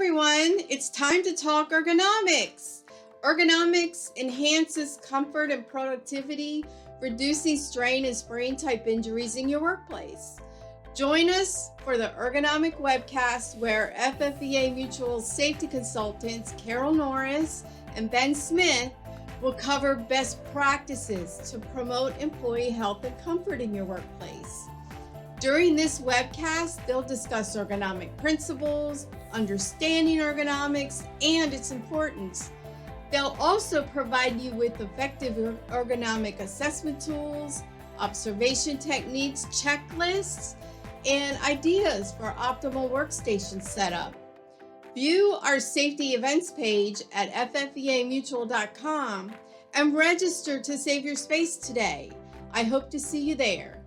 everyone, it's time to talk ergonomics. Ergonomics enhances comfort and productivity, reducing strain and sprain type injuries in your workplace. Join us for the ergonomic webcast where FFVA Mutual safety consultants Carol Norris and Ben Smith will cover best practices to promote employee health and comfort in your workplace. During this webcast, they'll discuss ergonomic principles, understanding ergonomics, and its importance. They'll also provide you with effective ergonomic assessment tools, observation techniques, checklists, and ideas for optimal workstation setup. View our safety events page at ffvamutual.com and register to save your space today. I hope to see you there.